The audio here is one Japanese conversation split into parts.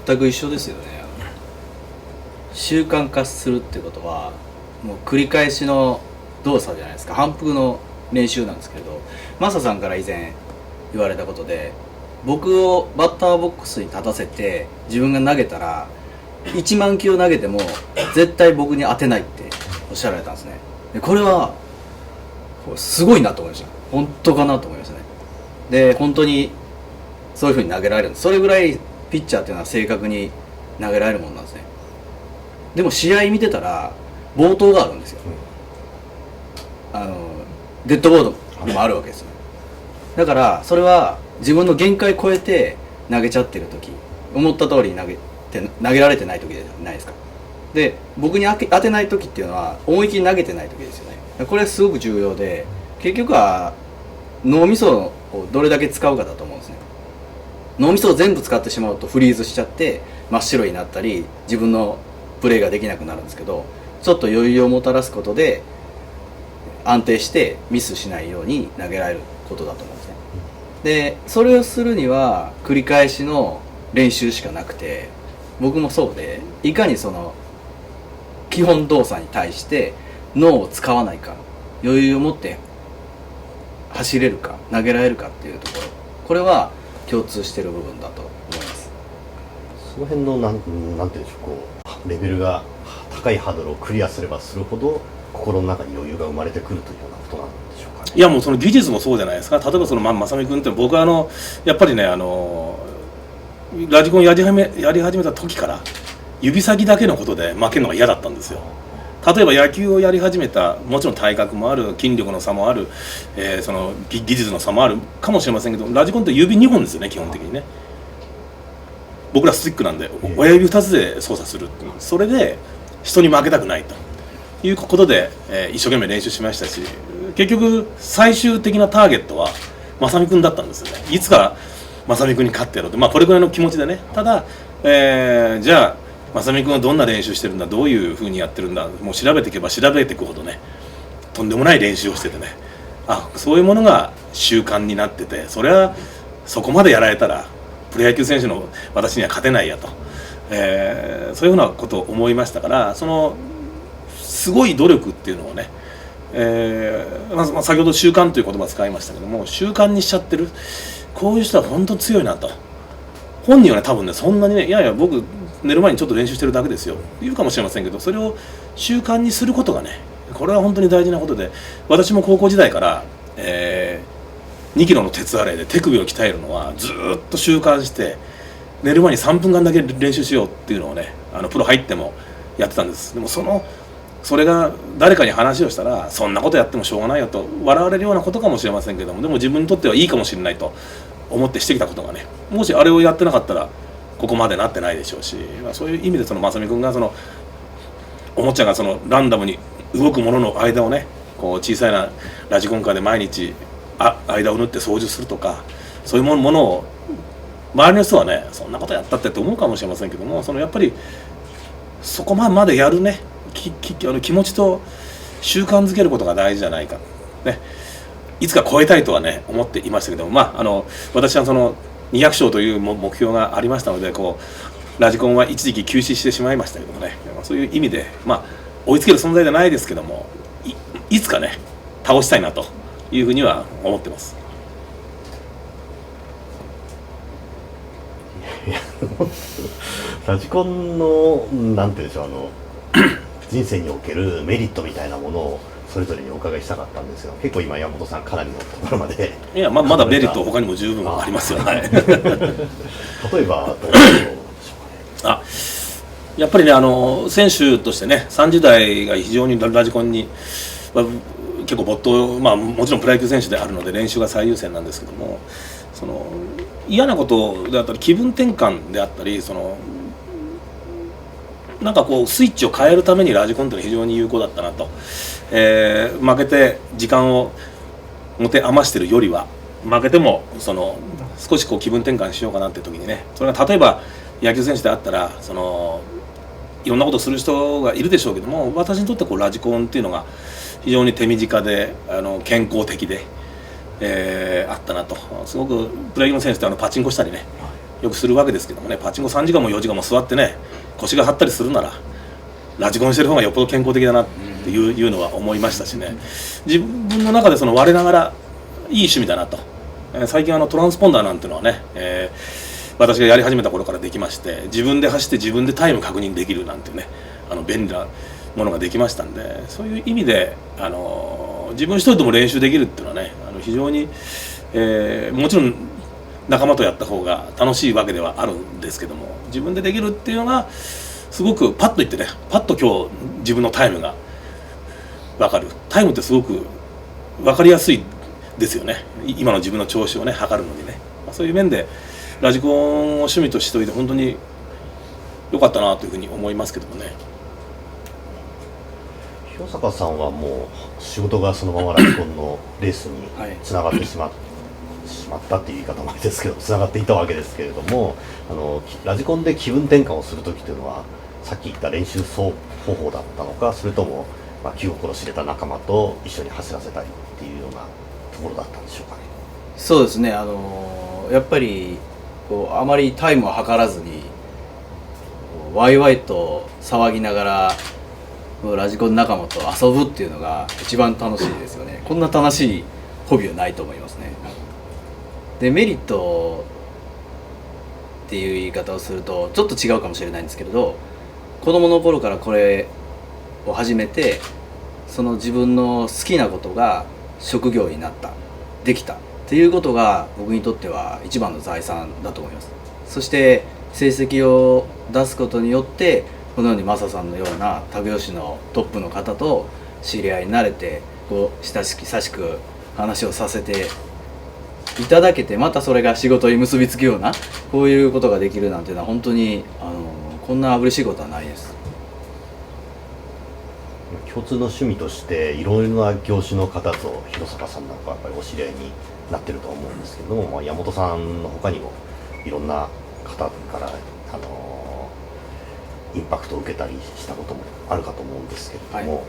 全く一緒ですよね。習慣化するってことはもう繰り返しの動作じゃないですか。反復の練習なんですけど、マサさんから以前言われたことで、僕をバッターボックスに立たせて自分が投げたら1万球投げても絶対僕に当てないっておっしゃられたんですね。でこれはすごいなと思いました。本当かなと思いましたね。で本当にそういう風に投げられるんです。それぐらいピッチャーっていうのは正確に投げられるもんなんですね。でも試合見てたら暴投があるんですよ。デッドボードもあるわけですよ。だからそれは自分の限界超えて投げちゃってる時、思った通りに投げられてない時じゃないですか。で僕に当てない時っていうのは思い切り投げてない時ですよね。これすごく重要で、結局は脳みそをどれだけ使うかだと思うんですね。脳みそを全部使ってしまうとフリーズしちゃって真っ白になったり自分のプレーができなくなるんですけど、ちょっと余裕をもたらすことで安定してミスしないように投げられることだと思うんですね。でそれをするには繰り返しの練習しかなくて、僕もそうで、いかにその基本動作に対して脳を使わないか、余裕を持って走れるか投げられるかっていうところ、これは共通している部分だと思います。その辺のなんていうんでしょう、レベルが高いハードルをクリアすればするほど心の中に余裕が生まれてくるというようなことなんでしょうかね。いやもうその技術もそうじゃないですか。例えばその正美君って、僕はやっぱりねラジコンやり始めた時から指先だけのことで負けるのが嫌だったんですよ。例えば野球をやり始めた、もちろん体格もある、筋力の差もある、その技術の差もあるかもしれませんけど、ラジコンって指2本ですよね、基本的にね。僕らスティックなんで親指2つで操作するっていう、それで人に負けたくないということで、一生懸命練習しましたし、結局最終的なターゲットは正美君だったんですよね。いつか正美君に勝ってやろうって、これぐらいの気持ちでね。ただ、じゃあ正美君はどんな練習してるんだ、どういうふうにやってるんだ、もう調べていけば調べていくほどね、とんでもない練習をしててね、そういうものが習慣になってて、それはそこまでやられたらプロ野球選手の私には勝てないやと、そういうふうなことを思いましたから、そのすごい努力っていうのをね、先ほど習慣という言葉を使いましたけども、習慣にしちゃってる、こういう人は本当強いなと。本人はね、多分ね、そんなにね、いやいや僕寝る前にちょっと練習してるだけですよ言うかもしれませんけど、それを習慣にすることがね、これは本当に大事なことで、私も高校時代から、2キロの鉄アレイで手首を鍛えるのはずっと習慣して、寝る前に3分間だけ練習しようっていうのをね、プロ入ってもやってたんです。でもそれが誰かに話をしたら、そんなことやってもしょうがないよと笑われるようなことかもしれませんけども、でも自分にとってはいいかもしれないと思ってしてきたことがね、もしあれをやってなかったらここまでなってないでしょうし、そういう意味で正美君がおもちゃがランダムに動くものの間をね、こう小さいなラジコンカーで毎日間を縫って掃除するとか、そういうものを周りの人はね、そんなことやったって思うかもしれませんけども、やっぱりそこまでやるね、気持ちと習慣づけることが大事じゃないかね。いつか超えたいとはね思っていましたけども、私は200勝という目標がありましたので、ラジコンは一時期休止してしまいましたけどもね、そういう意味で追いつける存在じゃないですけども、いつかね倒したいなというふうには思ってます。ラジコンのなんていうんでしょう、人生におけるメリットみたいなものをそれぞれにお伺いしたかったんですが、結構今山本さんかなりのところまで、いや、まだメリット他にも十分ありますよね。例えばどうでしょうかね。やっぱりね、選手としてね、30代が非常にラジコンに、結構没頭、もちろんプロ野球選手であるので練習が最優先なんですけども、嫌なことであったり気分転換であったり、なんかスイッチを変えるためにラジコンってのは非常に有効だったなと、負けて時間を持て余してるよりは、負けても少し気分転換しようかなって時にね、それが例えば野球選手であったらいろんなことをする人がいるでしょうけども、私にとってラジコンっていうのが非常に手短で健康的で、あったなと。すごくプロ野球の選手ってパチンコしたりね、よくするわけですけどもね、パチンコ3時間も4時間も座ってね腰が張ったりするならラジコンしてる方がよっぽど健康的だなっていうのは思いましたしね、自分の中でその我ながらいい趣味だなと、最近トランスポンダーなんていうのはね、私がやり始めた頃からできまして、自分で走って自分でタイム確認できるなんていうね便利なものができましたんで、そういう意味で自分一人でも練習できるっていうのはね非常に、もちろん仲間とやった方が楽しいわけではあるんですけども、自分でできるっていうのがすごくパッといってね、パッと今日自分のタイムが分かる。タイムってすごく分かりやすいですよね、今の自分の調子をね測るのにね、そういう面でラジコンを趣味としておいて本当に良かったなというふうに思いますけどもね。広坂さんはもう仕事がそのままラジコンのレースにつながってしまったっていう言い方もあれですけど、つながっていたわけですけれども、ラジコンで気分転換をするときというのはさっき言った練習方法だったのか、それとも気心知れた仲間と一緒に走らせたりっていうようなところだったんでしょうかね。そうですね、やっぱりあまりタイムを測らずにワイワイと騒ぎながらラジコン仲間と遊ぶっていうのが一番楽しいですよね。こんな楽しいホビーはないと思いますね。でメリットっていう言い方をするとちょっと違うかもしれないんですけれど、子供の頃からこれを始めてその自分の好きなことが職業になったできたっていうことが僕にとっては一番の財産だと思います。そして成績を出すことによってこのようにマサさんのようなタグヨシのトップの方と知り合いになれて親しく話をさせていただけて、またそれが仕事に結びつくようなこういうことができるなんていうのは本当にこんな嬉しいことはないです。共通の趣味としていろいろな業種の方と広坂さんなんかやっぱりお知り合いになってると思うんですけども、山本さんの他にもいろんな方からインパクトを受けたりしたこともあるかと思うんですけれども、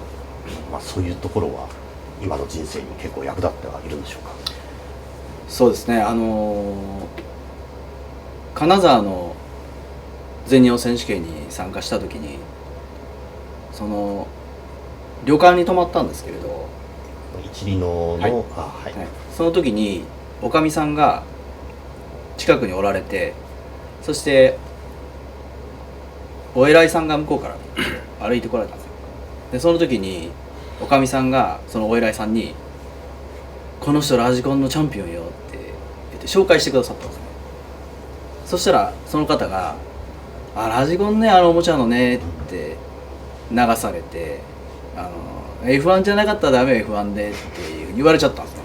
そういうところは今の人生に結構役立ってはいるんでしょうか。そうですね、金沢の全日本選手権に参加した時にその旅館に泊まったんですけれど、一里の、その時におかみさんが近くにおられて、そしてお偉いさんが向こうから歩いてこられたんですよ。でその時におかみさんがそのお偉いさんに「この人ラジコンのチャンピオンよ」って言って紹介してくださったんですね。そしたらその方が「ラジコンね、おもちゃのね」って流されてF1 じゃなかったらダメよ F1 でって言われちゃったんですよ。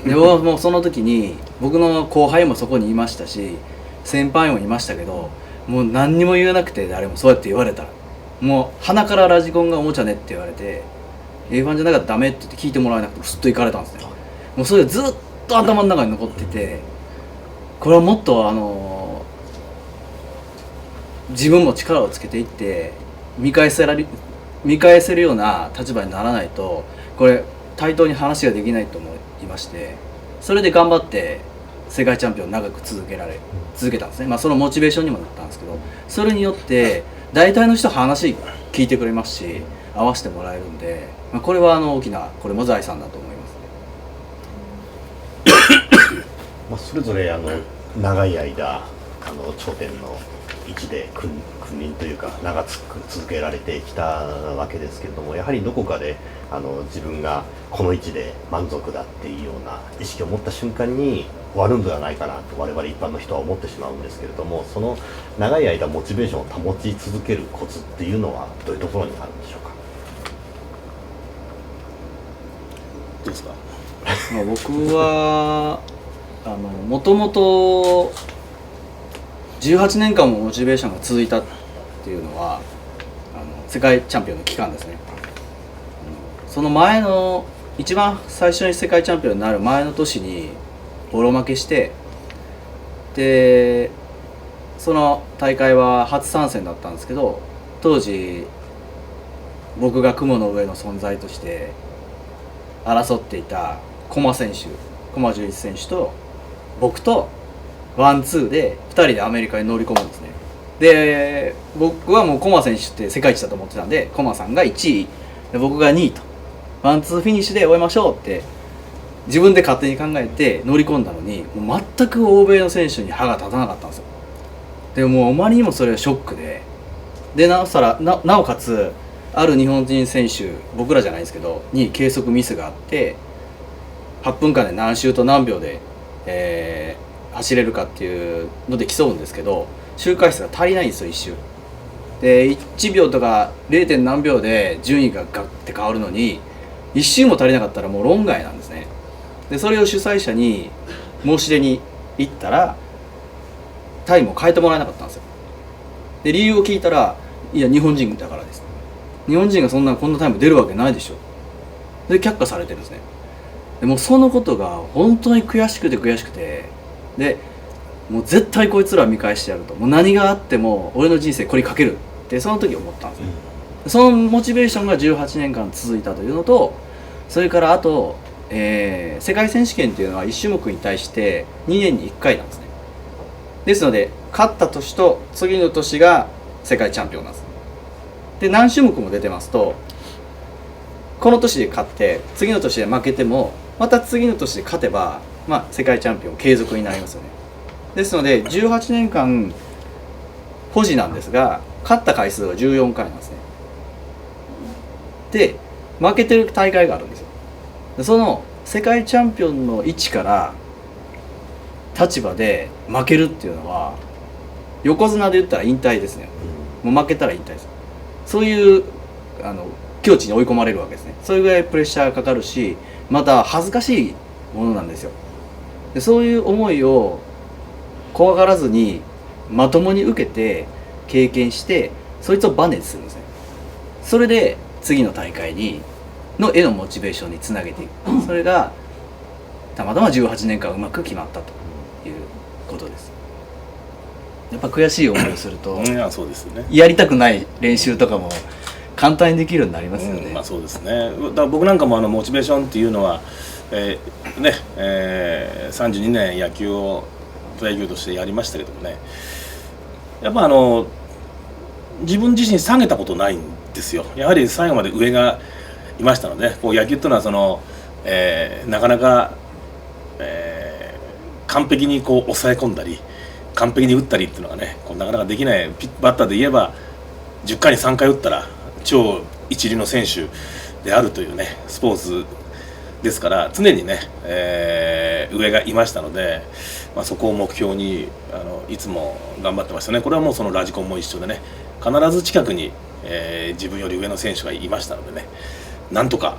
でもうその時に僕の後輩もそこにいましたし先輩もいましたけど、もう何にも言えなくて、誰もそうやって言われたらもう鼻からラジコンがおもちゃねって言われて F1 じゃなかったらダメって言って聞いてもらえなくてすっと行かれたんですね。もうそれずっと頭の中に残ってて、これはもっと自分も力をつけていって見返せるような立場にならないとこれ対等に話ができないと思いまして、それで頑張って世界チャンピオンを長く続けたんですね。そのモチベーションにもなったんですけど、それによって大体の人話聞いてくれますし合わせてもらえるんで、これは大きなこれも財産だと思います。それぞれ長い間頂点の位置で君臨というか長く続けられてきたわけですけれども、やはりどこかで自分がこの位置で満足だっていうような意識を持った瞬間に終わるんではないかなと我々一般の人は思ってしまうんですけれども、その長い間モチベーションを保ち続けるコツっていうのはどういうところにあるんでしょうか。どうですか。僕はもともと18年間もモチベーションが続いたっていうのは世界チャンピオンの期間ですね。その前の一番最初に世界チャンピオンになる前の年にボロ負けして、でその大会は初参戦だったんですけど、当時僕が雲の上の存在として争っていた駒純一選手と僕とワンツーで2人でアメリカに乗り込むんですね。で僕はもうコマ選手って世界一だと思ってたんで、コマさんが1位で僕が2位とワンツーフィニッシュで終えましょうって自分で勝手に考えて乗り込んだのに、もう全く欧米の選手に歯が立たなかったんですよ。でもうあまりにもそれはショックでなおかつある日本人選手、僕らじゃないですけどに計測ミスがあって、8分間で何周と何秒で、走れるかっていうので競うんですけど、周回数が足りないんですよ、1周で1秒とか 0. 何秒で順位がガッて変わるのに1周も足りなかったらもう論外なんですね。でそれを主催者に申し出に行ったらタイムを変えてもらえなかったんですよ。で理由を聞いたら、いや日本人だからです、日本人がこんなタイム出るわけないでしょで却下されてるんですね。でもうそのことが本当に悔しくてでもう絶対こいつら見返してやると、もう何があっても俺の人生これにかけるってその時思ったんですね。そのモチベーションが18年間続いたというのと、それからあと、世界選手権っていうのは1種目に対して2年に1回なんですね。ですので勝った年と次の年が世界チャンピオンなんです。で何種目も出てますと、この年で勝って次の年で負けてもまた次の年で勝てば、世界チャンピオン継続になりますよね。ですので18年間保持なんですが、勝った回数は14回なんですね。で負けてる大会があるんですよ。でその世界チャンピオンの位置から立場で負けるっていうのは横綱で言ったら引退ですね。もう負けたら引退です。そういう境地に追い込まれるわけですね。それぐらいプレッシャーがかかるし、また恥ずかしいものなんですよ。でそういう思いを怖がらずにまともに受けて経験して、そいつをバネにするんですね。それで次の大会のモチベーションにつなげていく。それがたまたま18年間うまく決まったということです。やっぱ悔しい思いをするとそうですね、やりたくない練習とかも簡単にできるようになりますよね。そうですね。だから僕なんかもモチベーションっていうのは、32年野球をプロ野球としてやりましたけどもね、やっぱ自分自身下げたことないんですよ。やはり最後まで上がいましたので、こう野球っていうのはなかなか、完璧にこう抑え込んだり完璧に打ったりっていうのがね、なかなかできないバッターで言えば10回に3回打ったら超一流の選手であるというねスポーツですから、常にね、上がいましたので、そこを目標にいつも頑張ってましたね。これはもうそのラジコンも一緒でね、必ず近くに、自分より上の選手がいましたのでね、なんとか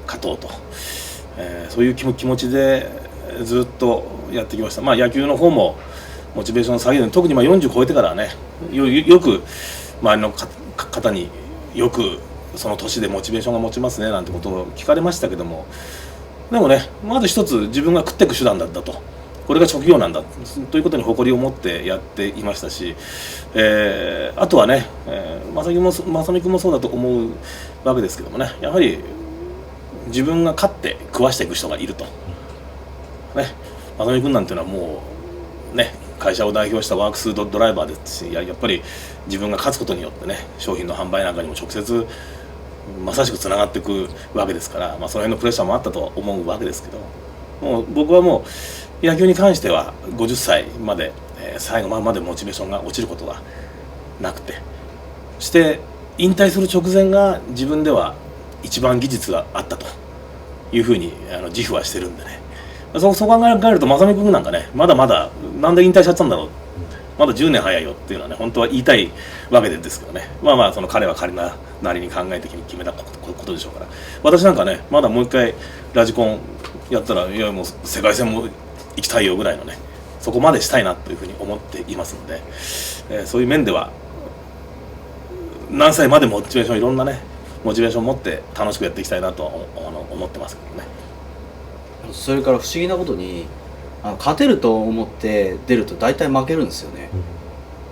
勝とうと、そういう気持ちでずっとやってきました。野球の方もモチベーションを下げる、特に40超えてからはね、よく周りの方によくその年でモチベーションが持ちますねなんてことを聞かれましたけども、でもね、まず一つ自分が食っていく手段だったと、これが職業なんだということに誇りを持ってやっていましたし、あとはね、正美君もそうだと思うわけですけどもね、やはり自分が勝って食わしていく人がいるとね。正美君なんていうのはもうね、会社を代表したワークスドライバーですし、やっぱり自分が勝つことによってね、商品の販売なんかにも直接まさしくつながっていくわけですから、その辺のプレッシャーもあったと思うわけですけど、もう僕はもう野球に関しては50歳まで、最後までモチベーションが落ちることがなくて、そして引退する直前が自分では一番技術があったというふうに自負はしてるんでね、そう考えると正美君なんかね、まだまだなんで引退しちゃったんだろう、まだ10年早いよっていうのはね、本当は言いたいわけですけどね、その彼は彼なりに考えて決めたことでしょうから、私なんかね、まだもう一回ラジコンやったら、いやもう世界戦も行きたいよぐらいのね、そこまでしたいなというふうに思っていますので、そういう面では何歳までモチベーション、いろんなねモチベーションを持って楽しくやっていきたいなと思ってますけどね。それから不思議なことに勝てると思って出ると大体負けるんですよね。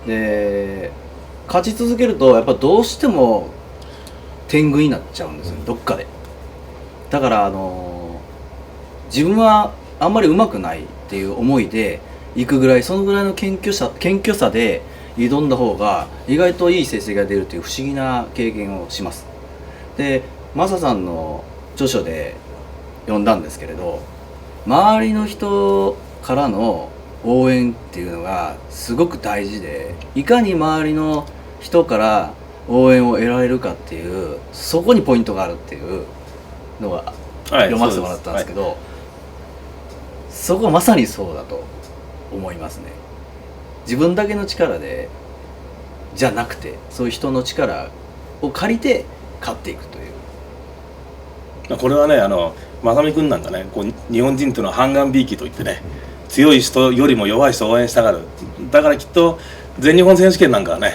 で勝ち続けるとやっぱどうしても天狗になっちゃうんですよ、どっかで。だから自分はあんまり上手くないっていう思いでいくぐらい、そのぐらいの謙虚さで挑んだ方が意外といい成績が出るという不思議な経験をします。でマサさんの著書で読んだんですけれど、周りの人からの応援っていうのがすごく大事で、いかに周りの人から応援を得られるかっていう、そこにポイントがあるっていうのが読ませてもらったんですけど、そこはまさにそうだと思いますね。自分だけの力でじゃなくて、そういう人の力を借りて勝っていくという。これはね、正美君なんかね、こう日本人というのは半眼びいきといってね、強い人よりも弱い人を応援したがる。だからきっと全日本選手権なんかはね、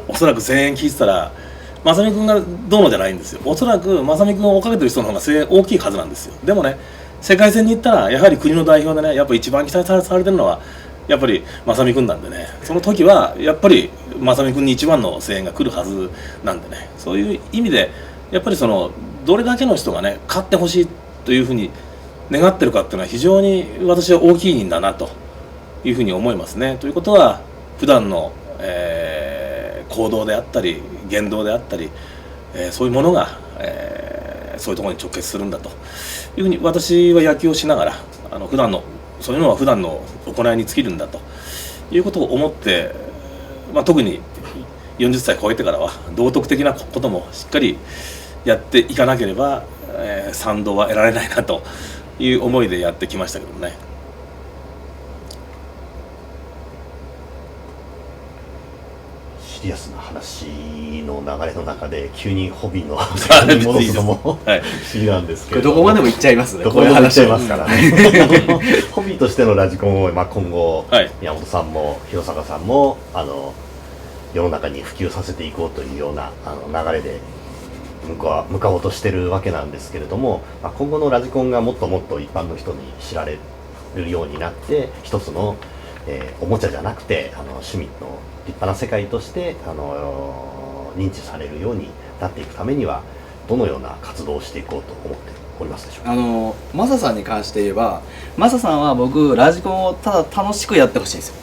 おそらく声援聞いてたら正美君がどうのじゃないんですよ。おそらく正美君を追っかけてる人の方が声援大きいはずなんですよ。でもね、世界戦に行ったらやはり国の代表でね、やっぱり一番期待されてるのはやっぱり正美君なんでね、その時はやっぱり正美君に一番の声援が来るはずなんでね、そういう意味でやっぱりどれだけの人がね勝ってほしいというふうに願ってるかっていうのは非常に私は大きいんだなというふうに思いますね。ということは普段の、行動であったり言動であったり、そういうものが、そういうところに直結するんだというふうに私は野球をしながら普段のそういうのは普段の行いに尽きるんだということを思って、特に40歳超えてからは道徳的なこともしっかりやっていかなければ、賛同は得られないなという思いでやってきましたけどね。シリアスな話の流れの中で急にホビーの世界に戻すのも不思議なんですけど、どこまでも行っちゃいますね。どこまでも行っちゃいますからねホビーとしてのラジコンを、今後、宮本さんも広坂さんも世の中に普及させていこうというような流れで向かおうとしてるわけなんですけれども、今後のラジコンがもっともっと一般の人に知られるようになって、一つの、おもちゃじゃなくて趣味の立派な世界として認知されるようになっていくためにはどのような活動をしていこうと思っておりますでしょうか。マサさんに関して言えば、マサさんは僕ラジコンをただ楽しくやってほしいんですよ。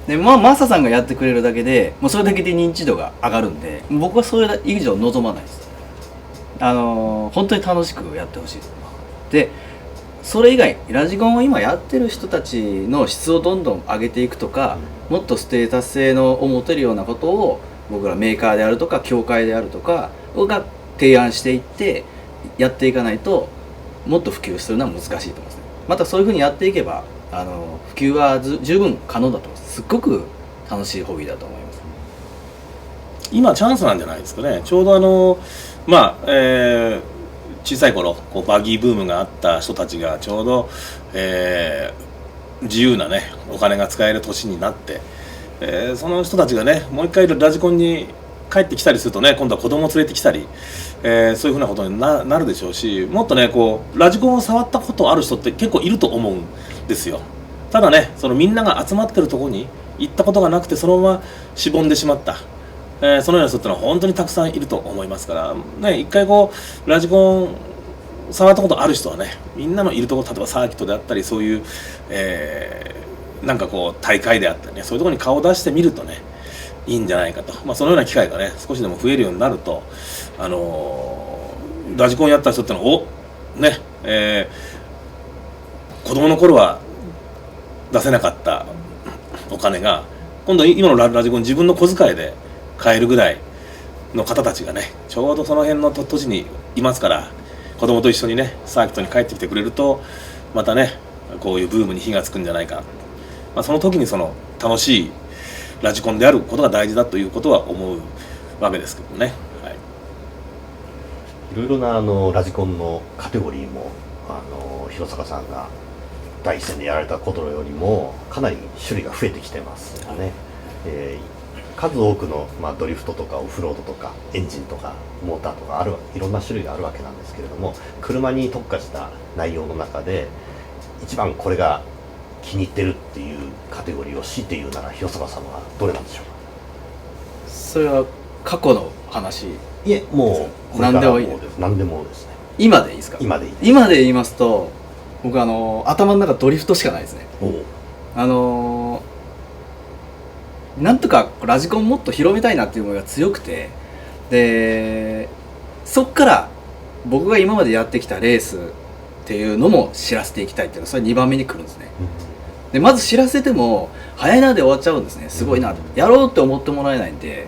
でマサさんがやってくれるだけでもうそれだけで認知度が上がるんで、僕はそれ以上望まないです。本当に楽しくやってほしいです。でそれ以外ラジコンを今やってる人たちの質をどんどん上げていくとか、もっとステータス性のを持てるようなことを僕らメーカーであるとか協会であるとかが提案していってやっていかないと、もっと普及するのは難しいと思いますね。またそういうふうにやっていけば普及は十分可能だと思います。すっごく楽しいホビーだと思います。今チャンスなんじゃないですかね。ちょうど小さい頃バギーブームがあった人たちがちょうど、自由なねお金が使える年になって、その人たちがねもう一回ラジコンに帰ってきたりするとね、今度は子供を連れてきたり、そういうふうなことになるでしょうし、もっとねラジコンを触ったことある人って結構いると思うんですよ。ただね、みんなが集まってるところに行ったことがなくてそのまましぼんでしまった、そのような人ってのは本当にたくさんいると思いますからね。一回ラジコン触ったことある人はね、みんなのいるところ、例えばサーキットであったりそういう、なんか大会であったりね、そういうところに顔を出してみるとねいいんじゃないかと。そのような機会がね少しでも増えるようになると、ラジコンやった人ってのは子供の頃は出せなかったお金が今度今のラジコン自分の小遣いで買えるぐらいの方たちがねちょうどその辺の土地にいますから、子供と一緒にねサーキットに帰ってきてくれるとまたねこういうブームに火がつくんじゃないか、その時に楽しいラジコンであることが大事だということは思うわけですけどね。いろいろなラジコンのカテゴリーも広坂さんが第一線でやられたことよりもかなり種類が増えてきてますよね。数多くの、ドリフトとかオフロードとかエンジンとかモーターとかいろんな種類があるわけなんですけれども、車に特化した内容の中で一番これが気に入ってるっていうカテゴリーを強いて言うなら広坂さんはどれなんでしょうか。それは過去の話？いえ、もう何でもいいです。何でもですね。今でいいですか？今でいいです。今で言いますと僕頭の中ドリフトしかないですね。なんとかラジコンもっと広めたいなっていう思いが強くて、でそっから僕が今までやってきたレースっていうのも知らせていきたいっていうのはそれ2番目に来るんですね。でまず知らせても早いなで終わっちゃうんですね。すごいな、やろうって思ってもらえないんで。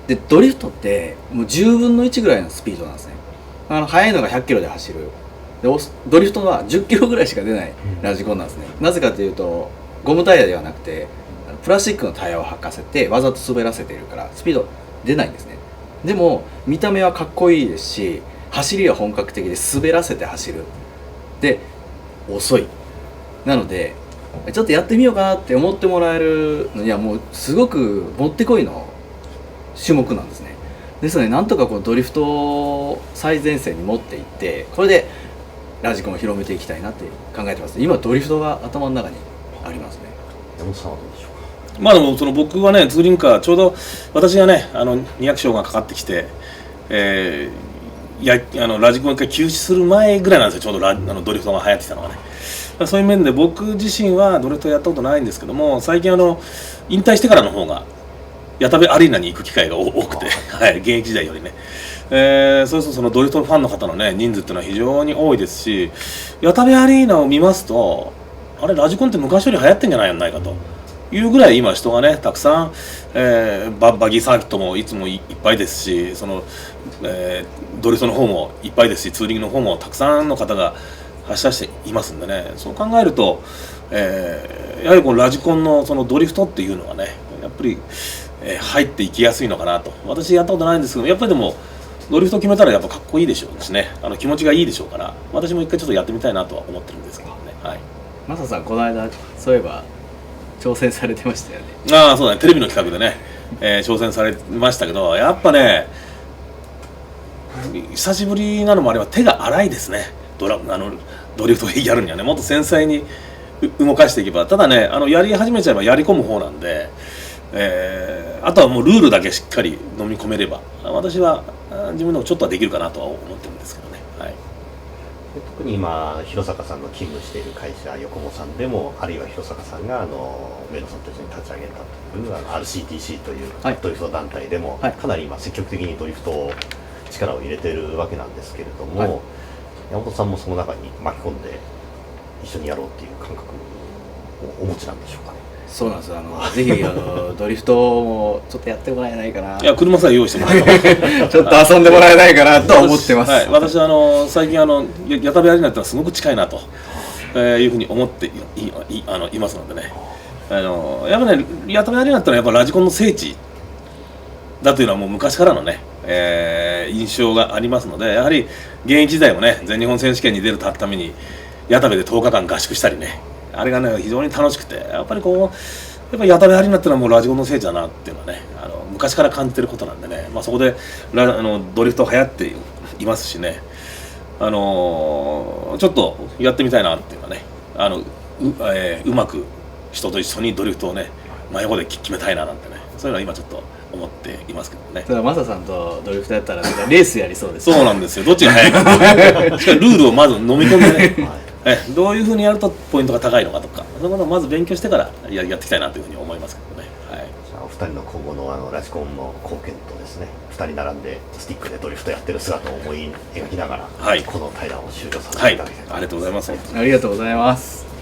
でドリフトってもう10分の1ぐらいのスピードなんですね。速いのが100キロで走る。でドリフトは10キロぐらいしか出ないラジコンなんですね。なぜかというとゴムタイヤではなくてプラスチックのタイヤを履かせてわざと滑らせているからスピード出ないんですね。でも見た目はかっこいいですし、走りは本格的で滑らせて走る。で遅い。なのでちょっとやってみようかなって思ってもらえるのにはもうすごくもってこいの種目なんですね。ですのでなんとかこうドリフトを最前線に持っていってこれでラジコンを広めていきたいなって考えてます。今ドリフトが頭の中にありますね。山本さんはどうでしょうか。まあでも僕はねツーリングカーちょうど私がね200勝がかかってきて、ラジコン一回休止する前ぐらいなんですよ。ちょうどドリフトが流行ってきたのはね。そういう面で僕自身はドリフトやったことないんですけども、最近引退してからの方が矢田部アリーナに行く機会が多くて、はい、現役時代よりね、そうするとそのドリフトのファンの方のね人数っていうのは非常に多いですし、矢田部アリーナを見ますとあれラジコンって昔より流行ってんじゃないかというぐらい今人がねたくさん、バギーサーキットもいつもいっぱいですし、ドリフトの方もいっぱいですし、ツーリングの方もたくさんの方が発射していますんでね、そう考えると、やはりこのラジコンのそのドリフトっていうのはねやっぱり、入っていきやすいのかなと。私やったことないんですけどやっぱりでもドリフト決めたらやっぱかっこいいでしょうしね、気持ちがいいでしょうから、私も一回ちょっとやってみたいなとは思ってるんですけどね。はい、マサさんこの間そういえば挑戦されてましたよね。ああそうだね、テレビの企画でね、挑戦されましたけど、やっぱね久しぶりなのもあれば手が荒いですね。ドリフトやるにはねもっと繊細に動かしていけば、ただねやり始めちゃえばやり込む方なんで、あとはもうルールだけしっかり飲み込めれば私は自分でもちょっとはできるかなとは思ってるんですけどね。はい、特に今弘坂さんの勤務している会社横茂さんでも、あるいは弘坂さんが上野さんと一緒に立ち上げたというRCTC というドリフト団体でも、はい、かなり今積極的にドリフトを力を入れてるわけなんですけれども、はい、山本さんもその中に巻き込んで一緒にやろうっていう感覚をお持ちなんでしょうかね。そうなんです。ぜひドリフトもちょっとやってもらえないかな。いや車さえ用意してもらえばちょっと遊んでもらえないかなと思ってます。はい、私は最近矢田部アリーナってのはすごく近いなと、いうふうに思っていますのでね、やっぱね矢田部アリーナってのはやっぱラジコンの聖地だというのはもう昔からのね、印象がありますので、やはり現役時代もね全日本選手権に出るために矢田部で10日間合宿したりね、あれがね非常に楽しくて、やっぱり矢田部アリーナってのはもうラジコンの聖地だなっていうのはね昔から感じてることなんでね、そこでドリフト流行っていますしね、ちょっとやってみたいなっていうのはねうまく人と一緒にドリフトをね真横で決めたいななんてね、そういうのは今ちょっと思っていますけどね。ただマサさんとドリフトやったらレースやりそうです。そうなんですよ、どっちが速いかしかもルールをまず飲み込んでねどういうふうにやるとポイントが高いのかとか、そういうことをまず勉強してからやっていきたいなというふうに思いますけどね。はい、じゃあお二人の今後のラジコンの貢献とですね、2人並んでスティックでドリフトやってる姿を思い描きながら、はい、この対談を終了させていただきたいと思います。はい、ありがとうございます。ありがとうございます。